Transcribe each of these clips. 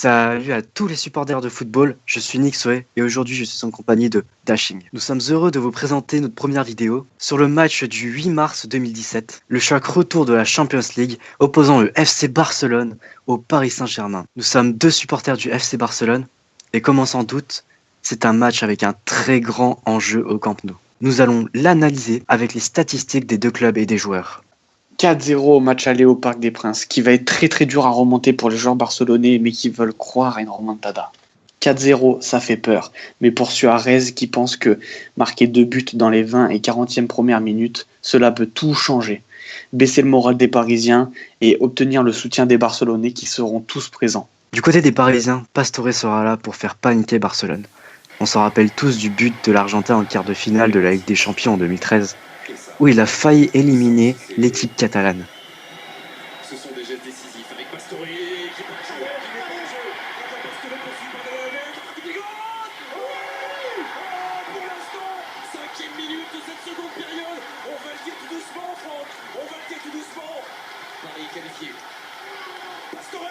Salut à tous les supporters de football, je suis Nick Soe et aujourd'hui je suis en compagnie de Dashing. Nous sommes heureux de vous présenter notre première vidéo sur le match du 8 mars 2017, le choc retour de la Champions League opposant le FC Barcelone au Paris Saint-Germain. Nous sommes deux supporters du FC Barcelone et comme on s'en doute, c'est un match avec un très grand enjeu au Camp Nou. Nous allons l'analyser avec les statistiques des deux clubs et des joueurs. 4-0 au match aller au Parc des Princes, qui va être très très dur à remonter pour les joueurs barcelonais, mais qui veulent croire à une remontada. 4-0, ça fait peur, mais pour Suarez qui pense que marquer 2 buts dans les 20 et 40e premières minutes, cela peut tout changer. Baisser le moral des Parisiens et obtenir le soutien des Barcelonais qui seront tous présents. Du côté des Parisiens, Pastore sera là pour faire paniquer Barcelone. On s'en rappelle tous du but de l'Argentin en quart de finale de la Ligue des Champions en 2013, où il a failli éliminer l'équipe catalane. Ce sont des gestes décisifs avec Pastore qui peut jouer, qui met en jeu. Pastore poursuit par de la pour l'instant, 5e minute de cette seconde période. On va le dire tout doucement, Franck. On va le dire tout doucement. Paris qualifié. Pastore.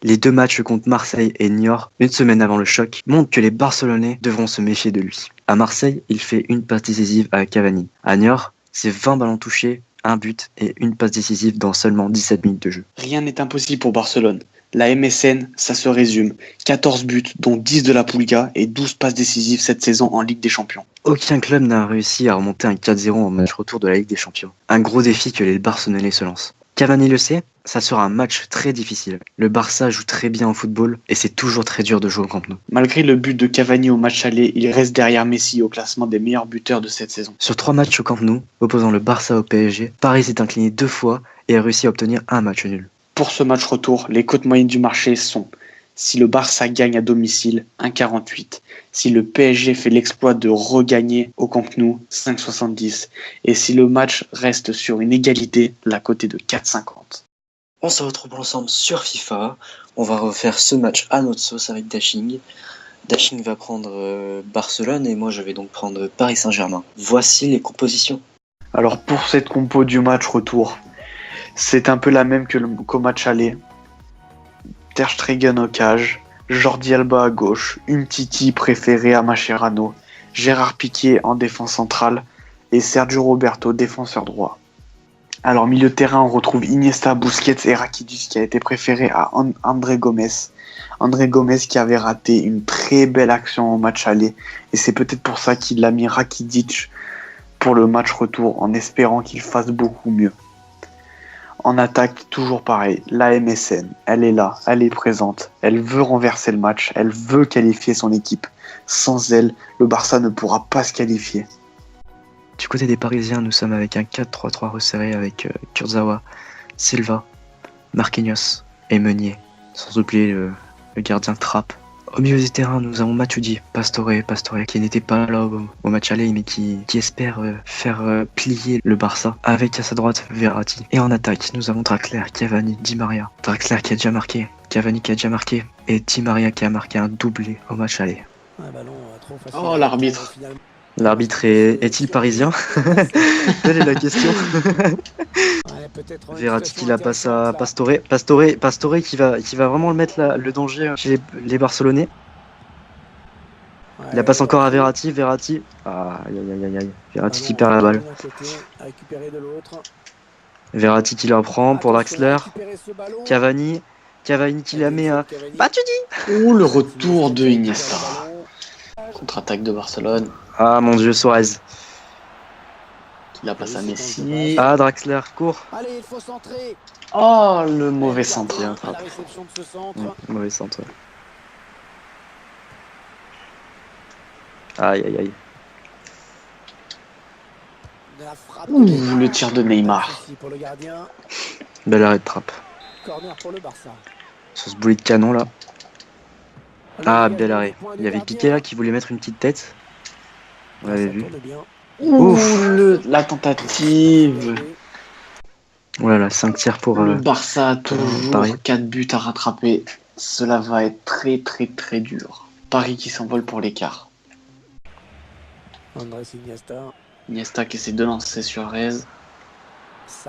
Les deux matchs contre Marseille et Niort, une semaine avant le choc, montrent que les Barcelonais devront se méfier de lui. À Marseille, il fait une passe décisive à Cavani. À Niort, c'est 20 ballons touchés, un but et une passe décisive dans seulement 17 minutes de jeu. Rien n'est impossible pour Barcelone. La MSN, ça se résume. 14 buts, dont 10 de la Pulga et 12 passes décisives cette saison en Ligue des Champions. Aucun club n'a réussi à remonter un 4-0 en match retour de la Ligue des Champions. Un gros défi que les Barcelonais se lancent. Cavani le sait, ça sera un match très difficile. Le Barça joue très bien au football et c'est toujours très dur de jouer au Camp Nou. Malgré le but de Cavani au match aller, il reste derrière Messi au classement des meilleurs buteurs de cette saison. Sur 3 matchs au Camp Nou, opposant le Barça au PSG, Paris s'est incliné 2 fois et a réussi à obtenir un match nul. Pour ce match retour, les cotes moyennes du marché sont: si le Barça gagne à domicile, 1,48. Si le PSG fait l'exploit de regagner au Camp Nou, 5,70. Et si le match reste sur une égalité, la cote est de 4,50. On se retrouve ensemble sur FIFA. On va refaire ce match à notre sauce avec Dashing. Dashing va prendre Barcelone et moi je vais donc prendre Paris Saint-Germain. Voici les compositions. Alors pour cette compo du match retour, c'est un peu la même qu'au match aller. Ter Stegen au cage, Jordi Alba à gauche, Umtiti préféré à Mascherano, Gérard Piqué en défense centrale et Sergio Roberto défenseur droit. Alors milieu de terrain, on retrouve Iniesta, Busquets et Rakitic qui a été préféré à André Gomes. André Gomes qui avait raté une très belle action au match aller et c'est peut-être pour ça qu'il a mis Rakitic pour le match retour en espérant qu'il fasse beaucoup mieux. En attaque, toujours pareil, la MSN, elle est là, elle est présente, elle veut renverser le match, elle veut qualifier son équipe. Sans elle, le Barça ne pourra pas se qualifier. Du côté des Parisiens, nous sommes avec un 4-3-3 resserré avec Kurzawa, Silva, Marquinhos et Meunier. Sans oublier le gardien Trapp. Au milieu du terrain, nous avons Matuidi, Pastore qui n'était pas là au match aller, mais qui espère faire plier le Barça. Avec à sa droite, Verratti. Et en attaque, nous avons Draxler, Cavani, Di Maria. Draxler qui a déjà marqué, Cavani qui a déjà marqué, et Di Maria qui a marqué un doublé au match aller. Oh, l'arbitre. L'arbitre est-il parisien? Telle est la question. Verratti qui la passe à Pastore. Pastore qui va vraiment le mettre le danger chez les Barcelonais. Il la passe encore à Verratti. Ah, aïe. Verratti qui perd la balle. Verratti qui la reprend pour Draxler. Cavani qui la met à Matuidi. Oh, le retour de Iniesta. Contre-attaque de Barcelone. Ah mon dieu, Suarez. Qui la passe à Messi. Ah, Draxler, court. Oh, le mauvais centre. Mauvais centre. Aïe. Ouh, le tir de Neymar. Bel arrêt de trappe. Sur ce boulet de canon là. Ah, bel arrêt. Il y avait Piqué là qui voulait mettre une petite tête. On l'avait vu. Ouh, la tentative. Voilà, 5 tirs pour le Barça a toujours Paris. 4 buts à rattraper. Cela va être très dur. Paris qui s'envole pour l'écart. Iniesta qui essaie de lancer Suarez.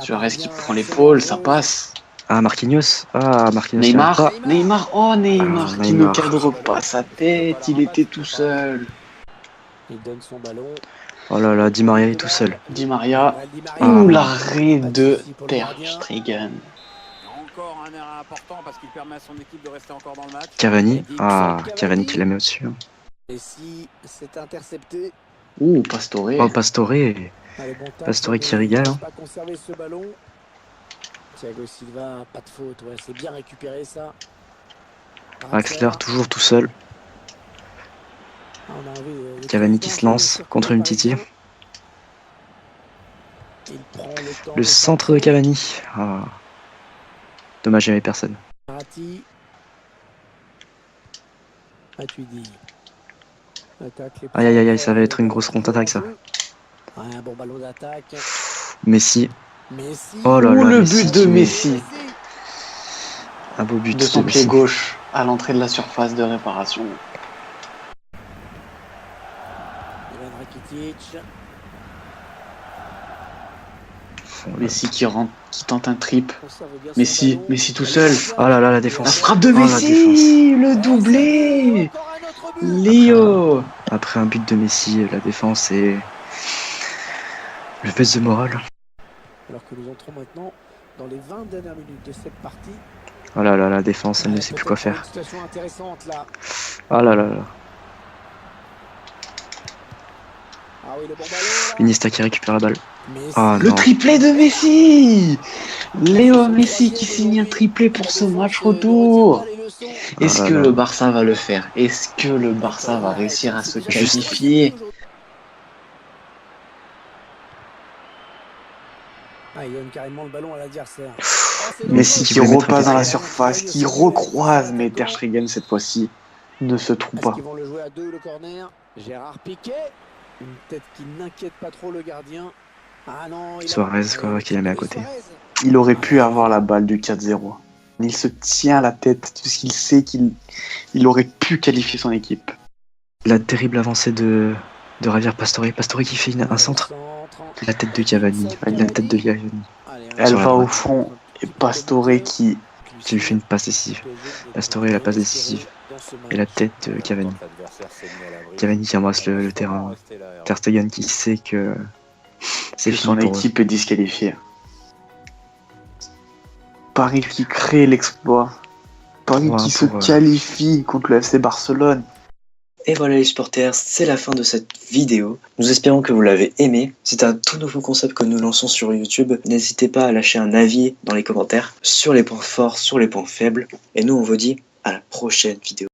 Suarez qui prend l'épaule, ça passe. Ah, Marquinhos. Ah, Marquinhos. qui Neymar, arrive pas. Neymar, oh Neymar Ah, qui ne Neymar. cadre pas sa tête, il était tout seul. Il donne son ballon. Oh là là, Di Maria est tout seul. Di Maria, Di Maria. Ah. ouh l'arrêt Pas de de souci pour le Ter gardien. Stegen. Encore un erreur important parce qu'il permet à son équipe de rester encore dans le match. Cavani. Ah, Cavani qui la met au-dessus. hein. Messi s'est intercepté. Ouh Pastore. Oh, Pastore. Allez, bon tacle, Pastore qui mais régale, il hein. n'a pas conservé ce ballon. Thiago Silva, pas de faute. Ouais, c'est bien récupéré ça. Axler toujours tout seul. Ah, on a envie de Cavani qui se lance contre une Titi. Il prend le temps Le centre de Cavani. Ah. Dommage, il n'y avait personne. Verratti. Matuidi. Aïe aïe aïe, ça va être une grosse contre-attaque ça. Ouais, un bon ballon d'attaque. Messi. Messi. Oh là Ouh là, le Messi but de qui met Messi un beau but de son pied Messi. gauche à l'entrée de la surface de réparation. Ivan Rakitic. Messi qui rentre, qui tente un trip. Conserve bien son Messi, ballon. Messi tout seul. Oh là là, la La défense. frappe de Oh, la Messi, le doublé. Encore un autre but. Léo. Après un but de Messi, la défense et le baisse de morale. Alors que nous entrons maintenant dans les 20 dernières minutes de cette partie. Oh là là, la défense, elle ne sait plus quoi Peut-être faire. une situation intéressante là. Oh là là là. Ah oui, le bon ballon là. Iniesta qui récupère la balle. Messi. Ah Le non. triplé de Messi. Léo Messi qui signe un triplé pour ce match retour. Est-ce Ah là que là. le Barça va le faire? Est-ce que le Barça va réussir à se qualifier? Ah, il donne carrément le ballon à l'adversaire. Messi Qui voulait mettre un repasse dans la quatrième. surface, qui recroise, mais Ter Stegen cette fois-ci ne se trompe Est-ce pas. qu'ils vont le jouer à deux le corner? Gérard Piqué. Une tête qui n'inquiète pas trop le gardien. Ah non, il a- Suarez, quoi, qui la met à côté. Suarez. Il aurait pu avoir la balle du 4-0. Il se tient la tête puisqu'il sait qu'il aurait pu qualifier son équipe. La terrible avancée de Javier Pastore. Pastore qui fait un centre. La tête de Cavani. La tête de Cavani. Allez, Elle Sur la va au droite. fond et Pastore qui Qui lui fait une passe décisive. Pastore, la passe décisive. Et la tête de Cavani. Cavani qui embrasse le terrain. Ter Stegen qui sait que c'est son fini pour eux. équipe est disqualifiée. Paris qui crée l'exploit. Paris Ouais, qui se pour, qualifie contre le FC Barcelone. Et voilà les supporters, c'est la fin de cette vidéo. Nous espérons que vous l'avez aimé. C'est un tout nouveau concept que nous lançons sur YouTube. N'hésitez pas à lâcher un avis dans les commentaires sur les points forts, sur les points faibles. Et nous on vous dit à la prochaine vidéo.